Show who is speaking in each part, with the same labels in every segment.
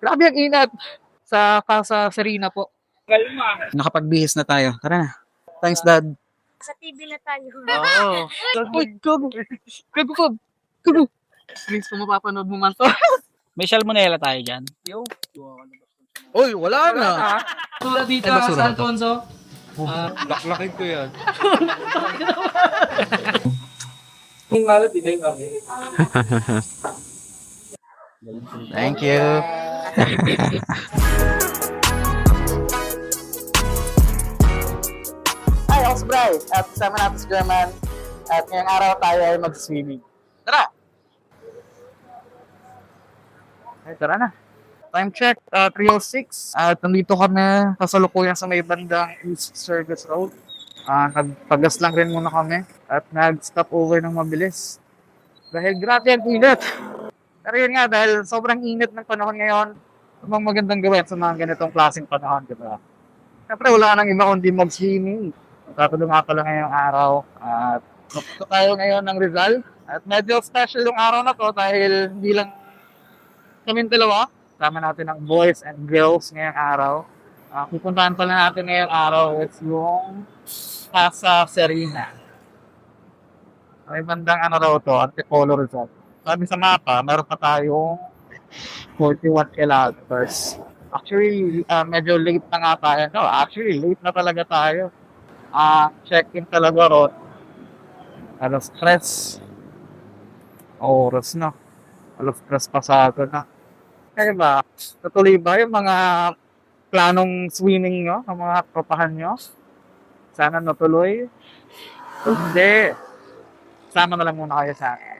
Speaker 1: Grabe ang inat sa Casa Serena po. Nakapagbihis na tayo. Tara na. Thanks, Dad.
Speaker 2: Sa TV na tayo.
Speaker 1: Oo. Uy, gago. Gago po. Gago. Please, kung mapapanood mo man to.
Speaker 3: May salmonella tayo dyan.
Speaker 1: Uy, wala na.
Speaker 3: Basura dito,
Speaker 1: Ay, basura
Speaker 3: Sa
Speaker 1: na to.
Speaker 3: Alfonso.
Speaker 4: Laklakin ko yan.
Speaker 1: Thank you. Hi, ako si Bry. At kasama natin si German. At ngayong araw tayo ay mag-swimming. Tara! Ay, tara na. Time check, 3:06. At nandito kami kasalukuyan sa may bandang East Service Road. Nagpagas lang rin muna kami at nag-stop over ng mabilis. Dahil grabe ang init. Pero yun nga, dahil sobrang init ng panahon ngayon, ang magandang gawin sa mga ganitong klaseng panahon, di ba? Siyempre, wala nang iba kundi mag-swimming. Tatulong nga pala ngayong araw. At gusto tayo ngayon ng Rizal. At medyo special yung araw na to dahil hindi lang kaming dalawa. Sama natin ang boys and girls ngayong araw. Pupuntahan pala natin ngayong araw is yung Casa Serena. May bandang ano raw to, Antipolo Rizal. Sabi sa mapa, meron pa tayong 41 kilometers. Actually, medyo late na nga tayo. No, actually, late na talaga tayo. Check-in talaga ron. Alas 3. Oras na. Alas 3 pasado na. Kaya ba, natuloy ba yung mga planong swimming nyo, ng mga tropahan nyo? Sana natuloy. Hindi. Sama na lang muna kayo sa akin.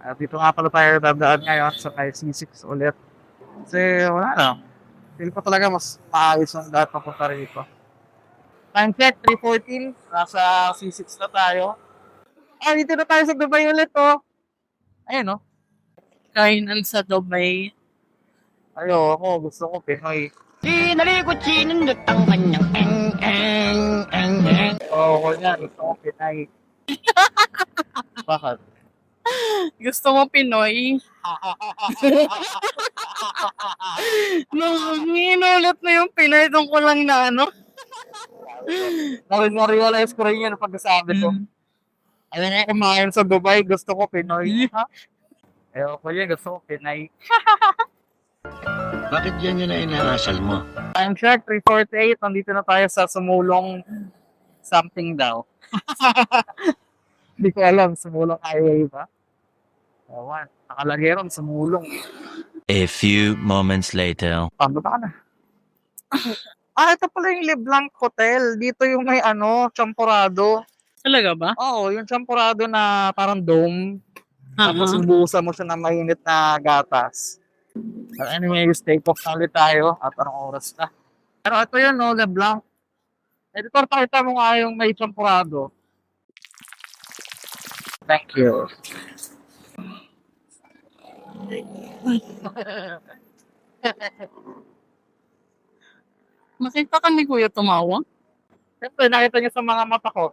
Speaker 1: Dito nga pala tayo dadaan ngayon sa kay C6 ulit. Kasi wala na. Feel ko talaga mas maayos ang dahil papunta rito. Time check, 3:14. Nasa C6 na tayo. Dito na tayo sa Dubai ulit, oh. Ayun, oh.
Speaker 3: Kainan sa Dubai.
Speaker 1: Ayoko, gusto ko Pinoy.
Speaker 3: Sinalikot sinundot ang kanyang
Speaker 1: Oo, yan. Gusto ko Pinay. Bakit?
Speaker 3: Gusto mo Pinoy? Inulit na yung Pinoy doon ko lang na ano.
Speaker 1: Na-realize ko rin yan pagkasabi ko. Ayun nga kumain sa Dubai, gusto ko Pinoy. Ha? Ayoko yan, gusto ko Pinay.
Speaker 5: Bakit yan yun na inarasal mo?
Speaker 1: Time check, 3:48. Nandito na tayo sa Sumulong something daw. Hindi ko alam, Sumulong Highway ba? Ewan, nakalagay ron, Sumulong.
Speaker 5: A few moments later.
Speaker 1: Baba ka na. Ito pala yung LeBlanc Hotel. Dito yung may champorado.
Speaker 3: Talaga ba?
Speaker 1: Oo, yung champorado na parang dome. Tapos bubusan mo siya ng mainit na gatas. But anyways, take off na ulit tayo at anong oras na. Pero ito yun, no, LeBlanc. Editor, pakita mo nga yung may champorado. Thank you.
Speaker 3: Makita ka ni Kuya tumawa?
Speaker 1: Siyempre, nakita niyo sa mga mata ko.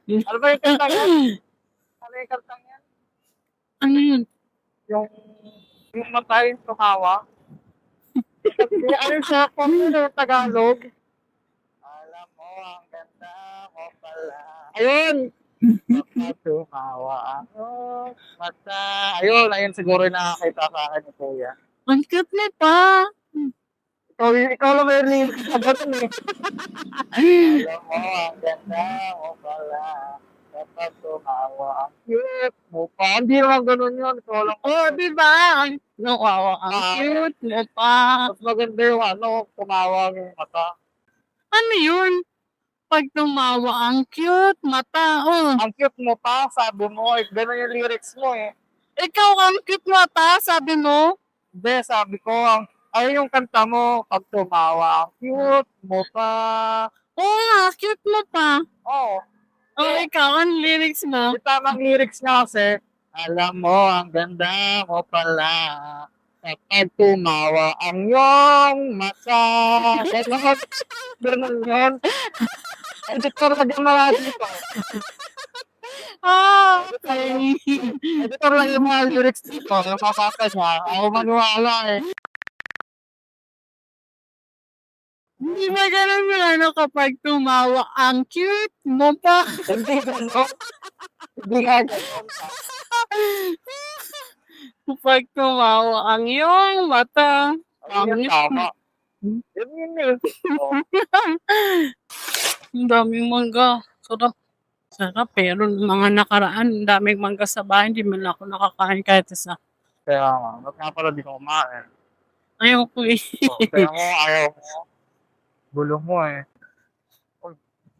Speaker 1: Ano ba yung kantang yan? Ano yung kantang yan?
Speaker 3: Ano yun?
Speaker 1: Yung mata yung tumawa. Ano siya? Kung ano yung Tagalog? Alam mo, ang ganda mo pala. Ayun! Mata tumawa ako. Mata. Ayun siguro yung nakakita sa akin ni Kuya.
Speaker 3: Ang cute na pa.
Speaker 1: Ikaw lang may lyrics na ganun eh. Alam mo, ang ganda mo pala. Dapat tumawa ang cute mo pa. Hindi naman ganun yun. Ikaw lang.
Speaker 3: Oh, di ba? Nawawa. Ang cute mo pa.
Speaker 1: Mas maganda yung tumawa yung mata.
Speaker 3: Ano yun? Pag tumawa, ang cute mata. Oh.
Speaker 1: Ang cute mo pa, sabi mo. Ganun yung lyrics mo eh.
Speaker 3: Ikaw ang cute mata, sabi mo?
Speaker 1: Hindi, sabi ko, ayun yung kanta mo, pag tumawa, ang cute mo pa.
Speaker 3: Oo nga, cute mo pa.
Speaker 1: Oo.
Speaker 3: Oh, ikaw, ang lyrics mo.
Speaker 1: Yung tamang lyrics nga kasi, alam mo, ang ganda mo pala. Kapag tumawa ang iyong mata. Ganun yun. Edit ko na din mga dito.
Speaker 3: Ay.
Speaker 1: Ito lang yung mga lyrics dito. Napapasa siya. Ako maniwala eh.
Speaker 3: Hindi ba ganun yung ano kapag tumawa ang cute mo pa?
Speaker 1: Hindi ganun. Hindi nga ganun.
Speaker 3: Kapag tumawa ang iyong mata.
Speaker 1: Ang tama. Yun yun eh. Oh.
Speaker 3: Ang daming mangga. Sarap. Sarap, pero nung mga nakaraan, ang daming mangga sa bahay, hindi man lang ako nakakain kahit isa.
Speaker 1: Kaya nga, ba't nga pala di ko kumain?
Speaker 3: Ayaw ko eh.
Speaker 1: Oh, kaya mo, ayaw mo. Gulo mo eh. Oh,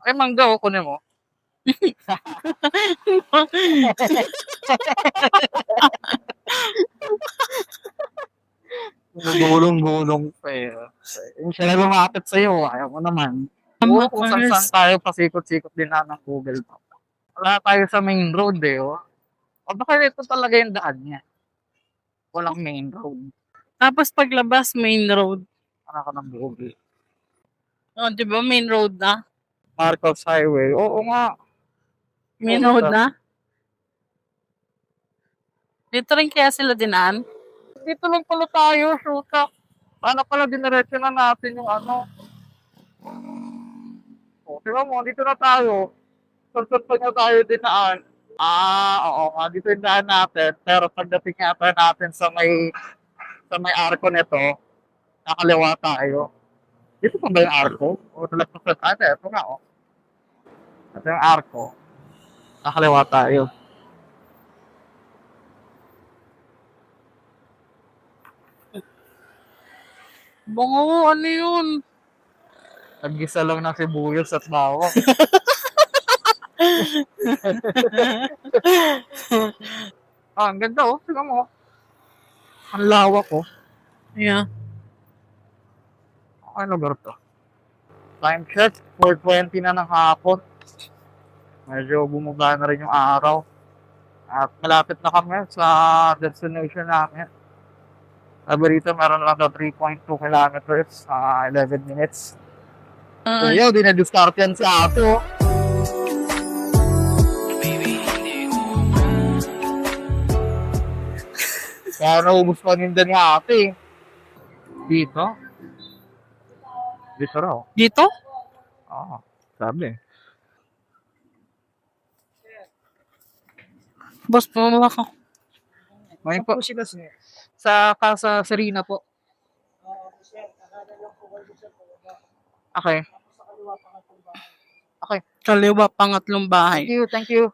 Speaker 1: ay, mangga oh, kunin mo. Gulong-gulong pa eh. Yung siya na lumapit sa'yo, ayaw mo naman. Oo, kung saan tayo pasikot-sikot din na ng Google Map. Wala tayo sa main road eh, oh. O baka ito talaga yung daan niya. Walang main road.
Speaker 3: Tapos paglabas, main road.
Speaker 1: Ano ka ng Google?
Speaker 3: Oh, di ba main road na?
Speaker 1: Marcos Highway. Oo nga.
Speaker 3: Main road na? Dito rin kaya sila dinaan?
Speaker 1: Dito lang pala tayo, shoota. Paano pala diniretso na natin yung ano? O, diba mo, dito na tayo. Sunod pa niya tayo dinaan. Oo nga, dito yung daan natin. Pero pagdating yata natin sa may arko nito, nakaliwa tayo. Dito pa ba yung arko? O nalagpas na tayo? Ito nga, oh. Ito yung arko. Nakaliwa tayo.
Speaker 3: Bango, ano yun?
Speaker 1: Nag-gisa lang ng sibuyas at bawang. Ang ganda, oh. Tingnan mo. Ang lawak, oh.
Speaker 3: Yeah.
Speaker 1: Ano lugar to? Time check, 4:20 na ng hapon. Medyo bumaba na rin yung araw. At malapit na kami sa destination namin. Sabi rito, meron lang daw 3.2 kilometers, 11 minutes. So yun, di na-discard yan sa ato. Kaya naubos pa nindan nga ate. Dito? Dito raw.
Speaker 3: Dito?
Speaker 1: Oo, sabi.
Speaker 3: Boss, pumama ka.
Speaker 1: Ngayon po, sa Casa Serena po. Okay. Okay.
Speaker 3: Kaliwa, pangatlong
Speaker 1: Thank
Speaker 3: bahay.
Speaker 1: you, thank you.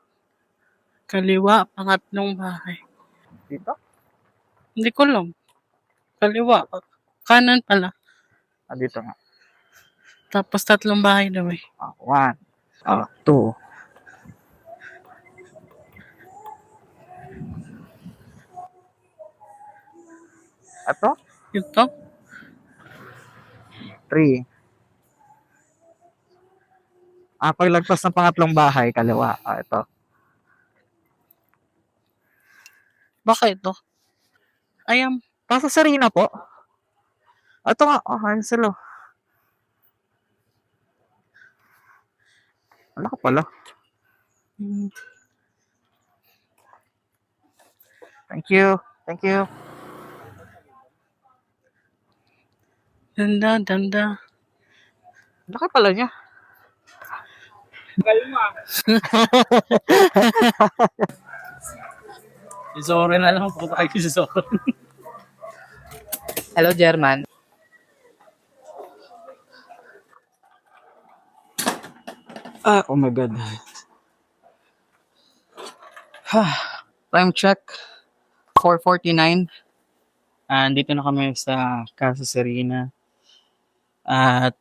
Speaker 3: Kaliwa, pangatlong bahay.
Speaker 1: Dito?
Speaker 3: Hindi ko alam. Kaliwa. Kanan pala.
Speaker 1: Dito nga.
Speaker 3: Tapos tatlong bahay daw eh.
Speaker 1: 1, 2. Ito?
Speaker 3: Ito?
Speaker 1: 3. Paglagpas ng pangatlong bahay, kaliwa. Ito.
Speaker 3: Baka ito? Ayan.
Speaker 1: Casa Serena po. Ito nga, ayun sila. Wala ka pala. Thank you. Thank you.
Speaker 3: Ganda, ganda.
Speaker 1: Laki pala niya.
Speaker 3: Isore na lang po tayo isore.
Speaker 2: Hello, German.
Speaker 1: Oh my God. Time check. 4:49. Dito na kami sa Casa Serena. At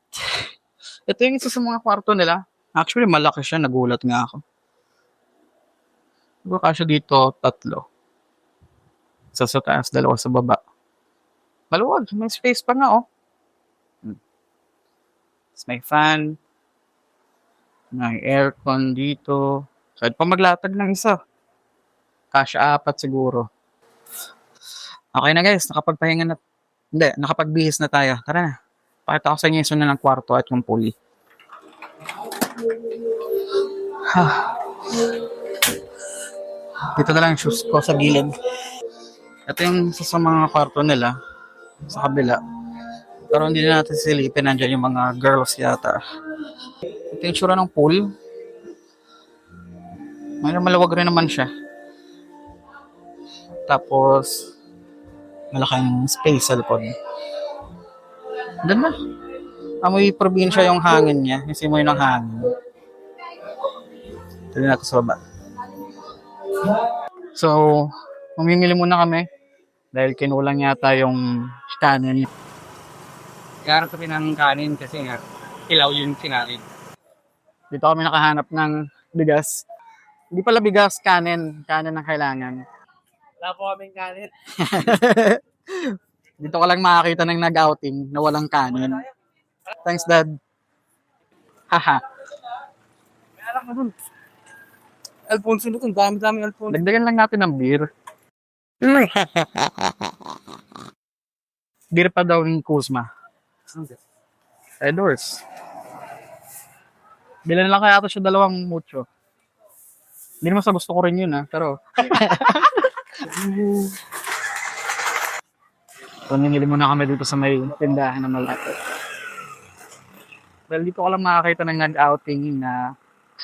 Speaker 1: ito yung isa sa mga kwarto nila. Actually, malaki siya. Nagulat nga ako. Siguro kasya dito, 3. Isa sa taas, 2 sa baba. Maluwag. May space pa nga, oh. Tapos may fan. May aircon dito. Kahit pa maglatag ng isa. Kasya 4 siguro. Okay na guys, nakapagpahinga na. Hindi, nakapagbihis na tayo. Tara na. Pakita ko sa inyo yung sunan ng kwarto at yung pulley. Dito na lang yung shoes ko sa gilid. Ito yung isa sa mga kwarto nila sa kabila. Pero hindi na natin silipin. Nandiyan yung mga girls yata. Ito yung tsura ng pool. Maluwag rin naman siya. Tapos, malaking space sa likod. Ganda. Amoy probinsya yung hangin niya. Yung simoy ng hangin. Tuloy natin sa baba. So, mamimili muna kami. Dahil kinulang yata yung kanin.
Speaker 2: Kaya kami ng kanin kasi nga, ilaw yung sinarin.
Speaker 1: Dito kami nakahanap ng bigas. Hindi pala bigas, kanin. Kanin ang kailangan.
Speaker 2: Wala po kaming kanin.
Speaker 1: Dito ko lang makakita ng nag-outing na walang kanin. Thanks, Dad. Haha.
Speaker 2: May alak na dun. Alfonso na dun, dami-dami Alfonso.
Speaker 1: Dagdagan lang natin ng beer. Beer pa daw ni Kuzma. Edwards. Bilan lang kaya ito siya dalawang mucho. Hindi naman sa gusto ko rin yun pero... So, ninili muna kami dito sa may tindahan na malapit. Well, dito ko lang makakita ng nag-outing na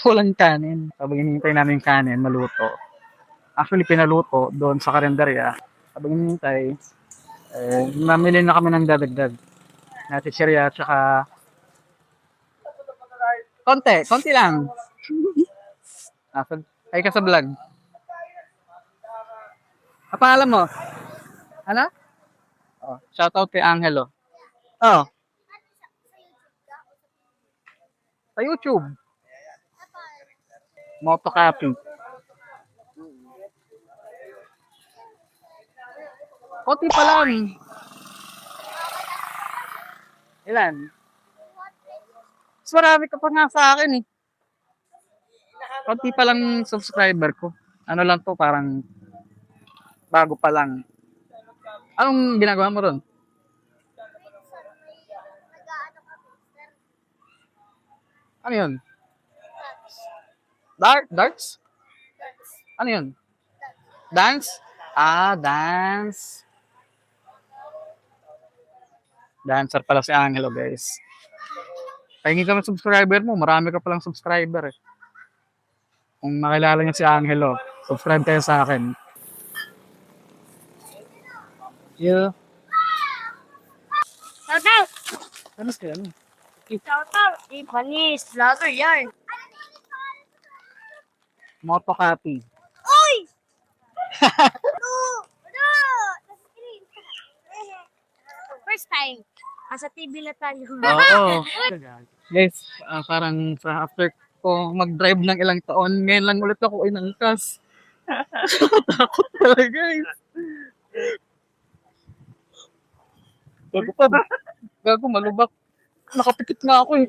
Speaker 1: walang kanin. Habang hinihintay namin yung kanin, maluto. Actually, pinaluto doon sa karinderya. Habang hinihintay, namili na kami ng dadagdag. Natisirya, tsaka... Konti lang. Ay ka sa vlog. Apa alam mo? Ano? Oh, shoutout kay Angelo. Oh. Sa YouTube. Motocopy. Konti pa lang. Ilan? Mas marami ka pa nga sa akin Konti pa lang subscriber ko. Ano lang to, parang bago pa lang. Anong ginagawa mo ron? Ano yun? Darts? Ano yun? Dance? Dance. Dancer pala si Angelo, guys. Pahingi ka ng subscriber mo, marami ka palang subscriber Kung makilala niyo si Angelo, subscribe kayo sa akin. Yeah.
Speaker 3: Shoutout!
Speaker 1: Ano kaya?
Speaker 3: Shoutout! Ipanis! Vlogger yan!
Speaker 1: Motocopy.
Speaker 3: First time. Sa TV na tayo.
Speaker 1: Oo. Guys, parang sa after ko mag-drive ng ilang taon, ngayon lang ulit ako inangkas. Takot talaga, guys. Gago, malubak. Nakapikit nga ako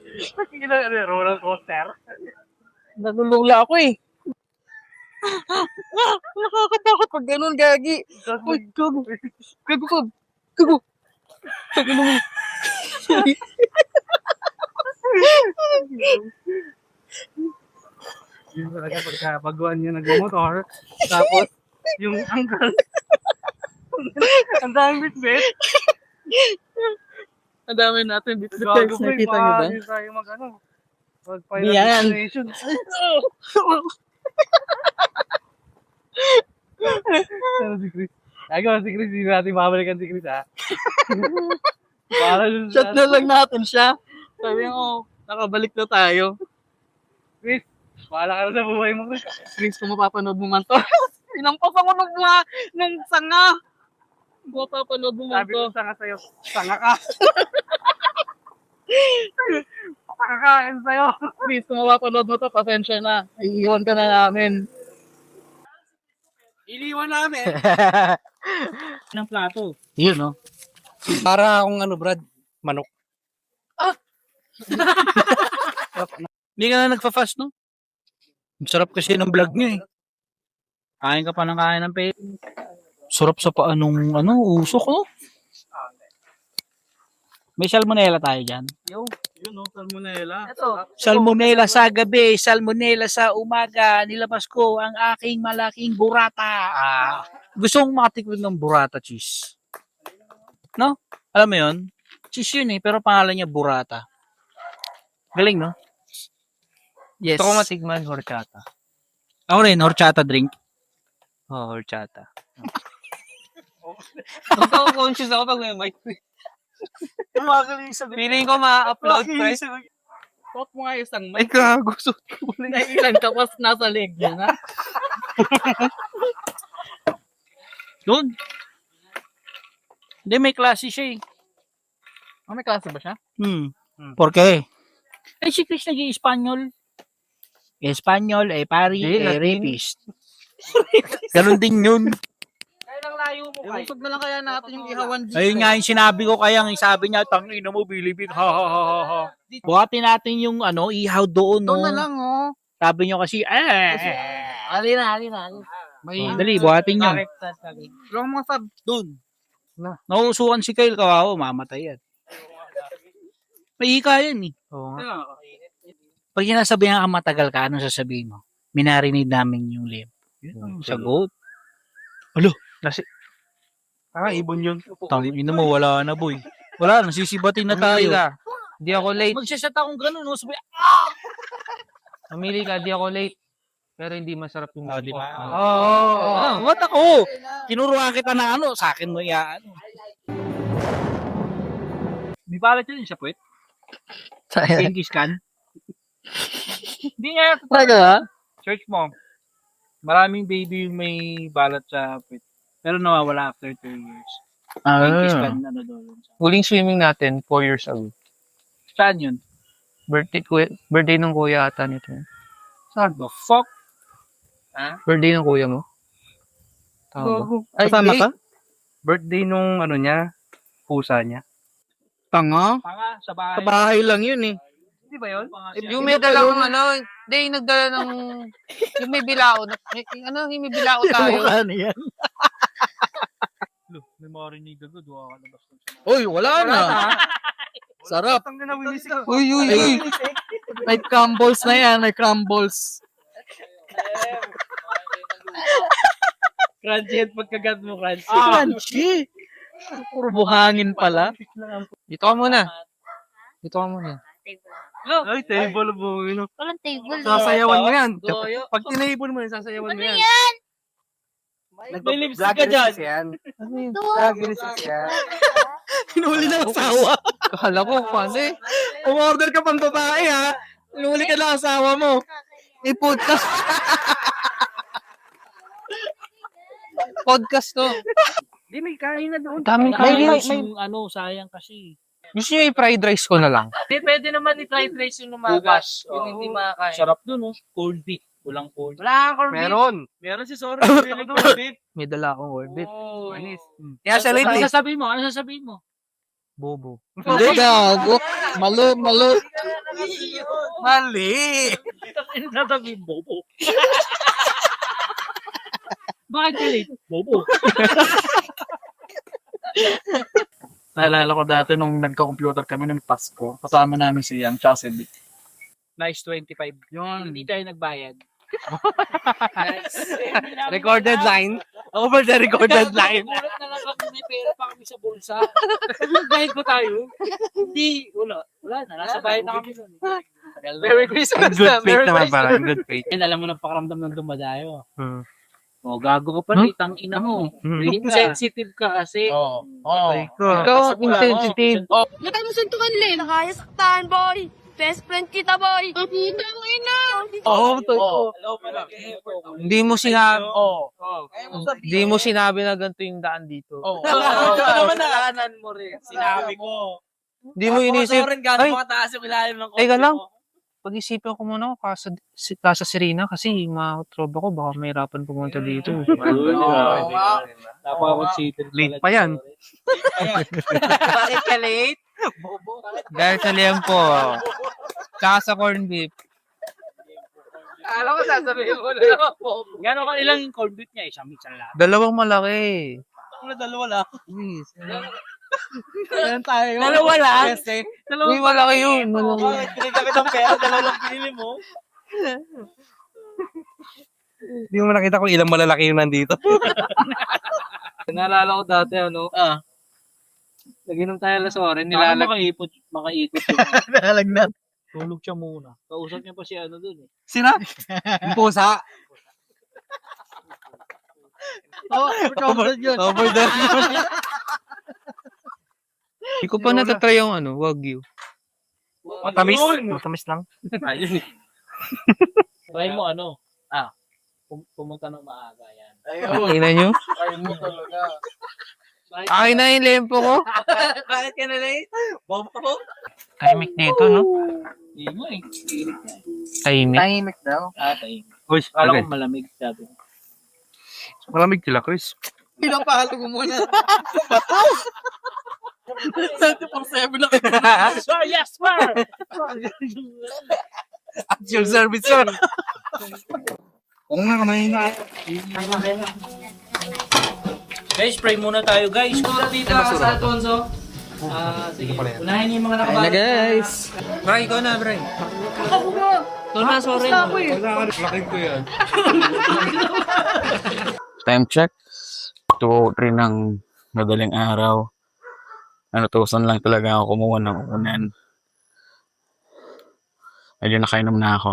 Speaker 2: Roller coaster.
Speaker 1: Nalulula ako Nakakatakot pag ganun, gagi. Uy, gago. Gago ka. Gago. Gago naman.
Speaker 2: Yung talaga pagkabaguan niya nag-motor, tapos yung angkas. Ang daming bitbit.
Speaker 1: Ang dami natin dito.
Speaker 2: Gago ko
Speaker 1: Nakita niyo ba?
Speaker 2: Hindi tayo mag-ano.
Speaker 1: Di yan.
Speaker 2: Ano si Chris? Gago si Chris, hindi natin babalikan si Chris Para dun
Speaker 1: Chat na lang natin siya. Sabi ko, nakabalik na tayo.
Speaker 2: Chris, wala ka na sa buhay mo, Chris.
Speaker 1: Chris, kung mapapanood mo man to. Inampas ako ng sanga. Kung mapapanood mo man
Speaker 2: Sabi
Speaker 1: to.
Speaker 2: ko sanga sa'yo, sanga ka. Pakakain sa'yo.
Speaker 1: Chris, kung mapapanood mo to, pasensya na. Iiwan ka na namin.
Speaker 2: Iliwan namin. Ng plato.
Speaker 1: Yun, no?
Speaker 2: Para akong Brad, manok.
Speaker 6: Hindi ka na nagpa-fast, no? Ang sarap kasi ng vlog niya, Kain ka pa ng kain ng pe. Sarap sa paanong, usok, no? May salmonella tayo dyan.
Speaker 2: Yo, Yun, no? Salmonella.
Speaker 6: Salmonella sa gabi, salmonella sa umaga. Nilabas ko ang aking malaking burata. Gusto kong makatikman ng burata cheese. No? Alam mo yun? Cheese yun pero pangalan niya burata. Galing, no? Yes.
Speaker 2: Gusto ko matigman horchata.
Speaker 6: Ako rin, horchata drink.
Speaker 2: Horchata. Conscious ako pag may mic. Feeling ko ma-upload, pre.
Speaker 3: Suot mo nga isang
Speaker 2: Ay,
Speaker 3: mic.
Speaker 2: gago. Suot ko ulit.
Speaker 3: Nailan ka pas nasa leg niya na.
Speaker 6: Doon. Hindi, may klase siya
Speaker 3: May klase ba siya?
Speaker 6: ¿Por qué? Si Chris nag-i-Espanyol. Espanyol, pari,
Speaker 2: Latin.
Speaker 6: rapist. Ganun din yun.
Speaker 3: Kaya lang layo mo kay. Usog na lang kaya natin yung ihawan dito.
Speaker 6: Ayun nga yung sinabi ko kaya sabi niya, tangina mo, bilibid, ha ha ha ha ha. Buhatin natin yung ihaw doon, no?
Speaker 3: Doon na lang, oh.
Speaker 6: Sabi niyo kasi,
Speaker 3: Halina.
Speaker 6: dali, buhatin niyo.
Speaker 3: Wala mga sab.
Speaker 6: Doon. Nauusukan si Kyle, kawawa, mamatay yan. May hika yan
Speaker 2: Oo nga.
Speaker 6: Pag sinasabihan ka matagal ka, ano sasabihin mo? Minarinid namin yung limb. Yun ang sagot.
Speaker 2: Ibon yun.
Speaker 6: Tangina mo, wala na boy. Wala, nasisibatin na tayo.
Speaker 2: Di ako late.
Speaker 6: Magsasat akong ganun, no? Sabi,
Speaker 2: Mamili ka, di ako late. Pero hindi masarap yung
Speaker 6: di ba?
Speaker 2: Oo.
Speaker 6: What ako? Tinuruan kita na sa akin mo May balat yun sa puwet? Genghis Khan? Hindi nga.
Speaker 3: Talaga?
Speaker 6: Search mo. Maraming baby yung may balat sa puwet. Pero nawawala after 2 years. Genghis Khan, doon.
Speaker 2: Huling swimming natin, 4 years ago.
Speaker 6: Saan yun?
Speaker 2: Birthday ng kuya ata nito.
Speaker 6: Saan the fuck?
Speaker 2: Birthday ng kuya mo? Tama ba?
Speaker 3: Kasama ka?
Speaker 2: Birthday nung niya, pusa niya.
Speaker 3: Tanga?
Speaker 6: Tanga, sa bahay.
Speaker 3: Sa bahay lang yun eh.
Speaker 6: Di ba yun?
Speaker 1: Yung may dalang hindi, yung nagdala ng, yung may bilao, yung may bilao tayo.
Speaker 3: Ano yan?
Speaker 6: May marinig agad, labas ko.
Speaker 3: Uy, wala na. Sarap. Uy. May crumbles na yan, may crumbles.
Speaker 6: Crunchy at pagkagat mo, crunchy.
Speaker 3: Crunchy. Puro buhangin pala.
Speaker 2: Dito ka muna.
Speaker 4: Ay, table mo.
Speaker 7: Walang table.
Speaker 2: Sasayawan mo yan.
Speaker 6: Doyo.
Speaker 2: Pag tinable mo yan, sasayawan mo yan.
Speaker 6: May lipstick ka dyan.
Speaker 3: Hinuli ng asawa.
Speaker 2: Kala ko, paano eh.
Speaker 3: Umorder ka pang babae ha. Hinuli ka ng asawa mo.
Speaker 2: Podcast. Podcast to.
Speaker 6: Di, may kain na doon.
Speaker 2: Daming
Speaker 6: May
Speaker 2: kain.
Speaker 6: sayang kasi.
Speaker 2: Gusto niyo i-fried rice ko na lang?
Speaker 3: Hindi, pwede naman i-fried rice yung lumagas. Yung hindi makakain.
Speaker 6: Sarap doon, Cold beef. Walang cold.
Speaker 3: Wala kang corned beef.
Speaker 2: Meron
Speaker 6: si Sora. Really cold beef.
Speaker 2: May dala akong orbit.
Speaker 6: Oh.
Speaker 2: Manis. Kaya siya late
Speaker 6: Ano
Speaker 2: eh.
Speaker 6: sasabihin mo?
Speaker 2: Bobo.
Speaker 3: Hindi, gago. Malo.
Speaker 2: Mali!
Speaker 6: Ano sasabihin? Bobo. Bakit ka late? Bobo.
Speaker 3: Naalala ko dati nung nagka-computer kami ng Pasko. Kasama namin si Ian tsaka si Vic.
Speaker 6: Nice 25.
Speaker 3: Yun.
Speaker 6: Hindi tayo nagbayad.
Speaker 2: Recorded line. Over the recorded line.
Speaker 6: Ulat na lang kami, may pera pa kami sa bulsa. Bayad ko tayo. Hindi, wala. Wala na, nasa bayad na kami nun.
Speaker 2: Merry Christmas na. Merry Christmas.
Speaker 4: Good faith.
Speaker 6: Yan, alam mo ng pakaramdam ng dumadayo.
Speaker 2: Hmm.
Speaker 6: O, gago ka pa, itang ina mo. Sensitive ka kasi.
Speaker 3: Oo.
Speaker 2: Ikaw, insensitive.
Speaker 7: Matay mo suntukan, Len. Nakayasaktan, boy. Best friend kita, boy. Ang puta mo, ina.
Speaker 2: Oo, totoo. Hindi mo sinabi.
Speaker 6: Oo.
Speaker 2: Hindi mo sinabi na ganito yung daan dito.
Speaker 6: Oo.
Speaker 3: naman naanan mo rin.
Speaker 6: Sinabi ko.
Speaker 2: Hindi mo inisip. Ay,
Speaker 3: makataas yung ilalim ng
Speaker 2: teka lang. Pag-isipan ko muna ako Casa Serena kasi matroba ko baka mahirapan pumunta dito.
Speaker 6: Napaka-consider.
Speaker 2: Late pa yan.
Speaker 3: Bakit ka late?
Speaker 2: Dahil sa liempo. Tsaka sa corned beef.
Speaker 3: Alam ko sasabihin mo na naman po.
Speaker 6: Gano'n ka ilang yung cold beef niya? Isang lang.
Speaker 2: Dalawang malaki.
Speaker 6: Dalawa lang.
Speaker 2: Please.
Speaker 3: Yan tayo.
Speaker 6: Dalawa lang?
Speaker 3: Kasi,
Speaker 6: Dalawa
Speaker 3: uy, malaki yun. Malaki.
Speaker 2: Bakit kinigamit ang pera? Dalawa lang pinili mo.
Speaker 4: Hindi mo nakita kung ilang malalaki yung nandito.
Speaker 2: Naalala ko dati, ano? Nag-inom tayo alas oras, nilalag. Makaikot yung
Speaker 3: Nalagnat.
Speaker 2: tulog siya muna. Kausap niya pa si ano dun eh.
Speaker 3: Sina? Yung pusa.
Speaker 2: Overdose yun.
Speaker 3: Overdose yun. Hindi ko pa natatry yung Wagyu.
Speaker 4: Matamis. Matamis lang.
Speaker 2: Ayun eh. Try mo pumunta ng maaga yan.
Speaker 3: Tingnan nyo. Akin na yung lempo ko.
Speaker 6: Bakit ka na late?
Speaker 4: Tahimik dito, no?
Speaker 2: Hindi mo eh. Hilig ka eh.
Speaker 4: Tahimik.
Speaker 3: Tahimik daw.
Speaker 2: Tahimik.
Speaker 4: Uy,
Speaker 2: Kala
Speaker 4: okay.
Speaker 2: ko malamig sabi.
Speaker 4: Malamig sila, Chris.
Speaker 3: Pinapahalo ko muna. 24/7 na.
Speaker 2: Sir, yes, sir!
Speaker 3: Actual service, sir.
Speaker 4: Oo nga, kamahin na.
Speaker 2: Guys, pray muna tayo, guys. Tura dito sa Alfonso. Sige. Unahin niyo yung mga
Speaker 3: Ayun na, guys.
Speaker 4: Bray, ikaw na, Bray.
Speaker 2: Tuna, sorry.
Speaker 4: Laking ko yan.
Speaker 1: Time check. 2:03 ng madaling araw. Nanutusan lang talaga ako kumuha ng unan. Medyo nakainom na ako.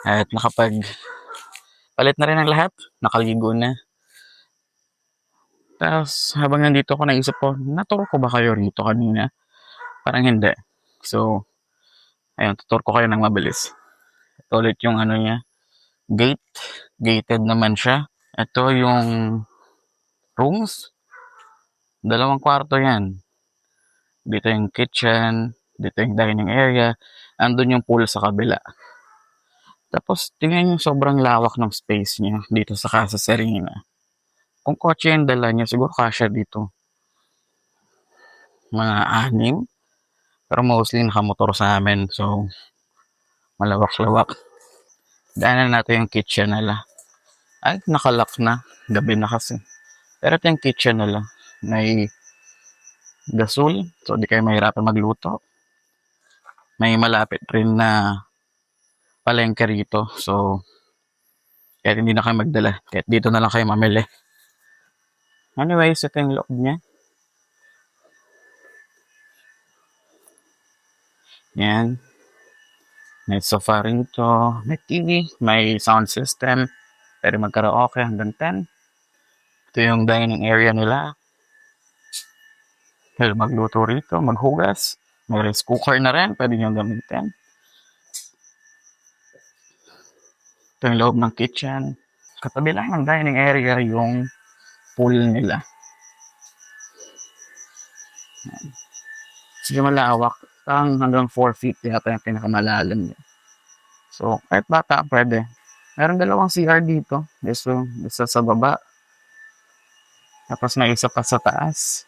Speaker 1: At palit na rin ang lahat. Nakaligo na. Tapos habang nandito ako, naisip ko, naturo ko ba kayo rito kanina? Parang hindi. So, ayun, tuturo ko kayo ng mabilis. Ito ulit yung niya. Gate. Gated naman siya. Ito yung rooms. 2 kwarto yan. Dito yung kitchen. Dito yung dining area. Andun yung pool sa kabila. Tapos, tingnan yung sobrang lawak ng space niya dito sa Casa Serena. Kung kotse yung dala niya, siguro kasya dito. Mga 6. Pero mostly nakamotor sa amin. So, malawak-lawak. Daanan natin yung kitchen nila. Ay, nakalock na. Gabi na kasi. Pero ito yung kitchen nila. May gasol. So, di kayo mahirapan magluto. May malapit rin na palengke rito. So, kahit hindi na kayo magdala. Kahit dito na lang kayo mamili. Anyways, ito yung loob niya. Yan. May sofa rito. May TV. May sound system. Pwede mag-karaoke hanggang 10. Ito yung dining area nila. Pwede magluto rito. Maghugas. May rice cooker na rin. Pwede nyo gamitin. Ito yung loob ng kitchen. Katabi lang ng dining area yung pool nila. Yan. Sige, malawak. Hanggang 4 feet yata yung pinakamalalim niya. So, kahit bata, pwede. Meron 2 CR dito. Isa sa baba. Tapos may isa pa sa taas.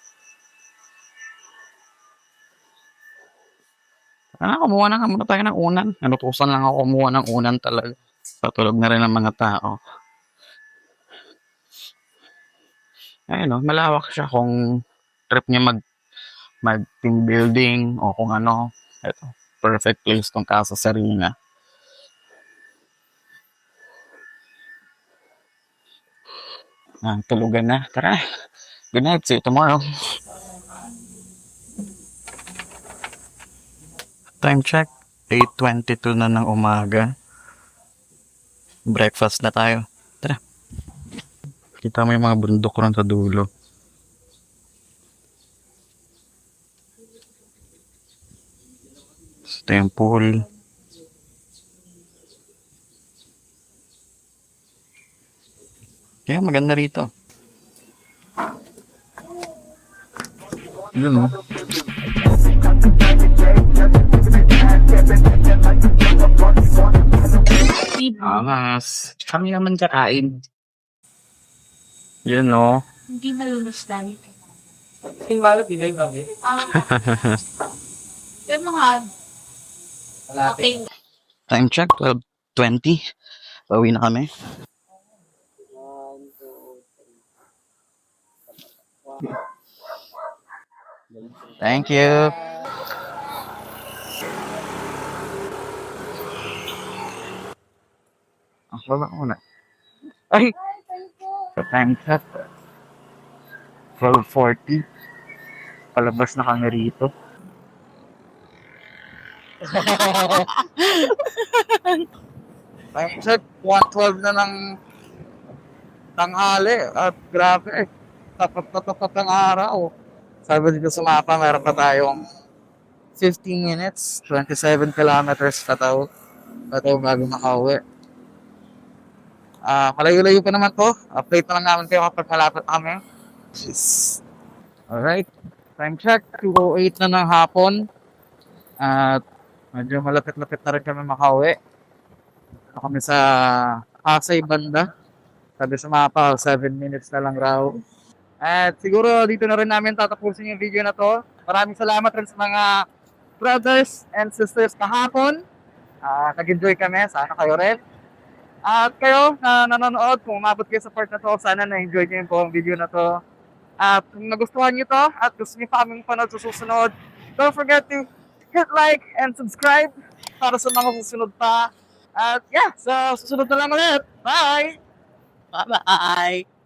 Speaker 1: Kumuha na muna tayo ng unan. Nanutusan lang ako kumuha ng unan talaga. Patulog na rin ang mga tao. Ayun, malawak siya kung trip niya mag team building o kung ano. Ito, perfect place tong Casa Serena. Tulugan na. Tara. Good night. See you tomorrow. Time check. 8:22 na ng umaga. Breakfast na tayo. Tara. Kita mo yung mga bundok ron sa dulo. Ito yung pool. Kaya maganda rito. Yun o. Angas. Kami naman kakain. Yun o.
Speaker 7: Hindi malulustan.
Speaker 2: Yung malap, hindi kami.
Speaker 7: Yung mga okay.
Speaker 1: Time check, 12:20. Pauwi na kami. Thank you. Baba muna. Ay! Time check. 12:40. Palabas na kami rito. Time check. 1:12 na ng tanghali. At grabe. Tapat na tapat ang araw. Sabi dito sa mapa, meron pa tayong 15 minutes, 27 kilometers pa daw. Bago makauwi. Malayo-layo pa naman to. Update na lang namin kayo kapag malapit kami. Yes. Alright. Time check. 2:08 na ng hapon. At medyo malapit-lapit na rin kami makauwi. Ito kami sa Pasay banda. Sabi sa mapa, 7 minutes na lang raw. At siguro dito na rin namin tatapusin yung video na to. Maraming salamat rin sa mga brothers and sisters kahapon. Nag-enjoy kami. Sana kayo rin. At kayo na nanonood, kung umabot kayo sa part na to, sana na-enjoy nyo yung buong video na to. At kung nagustuhan nyo to at gusto nyo pa kaming panood sa susunod, don't forget to hit like and subscribe para sa mga susunod pa. At yeah, sa susunod na lang ulit. Bye!
Speaker 3: Bye-bye!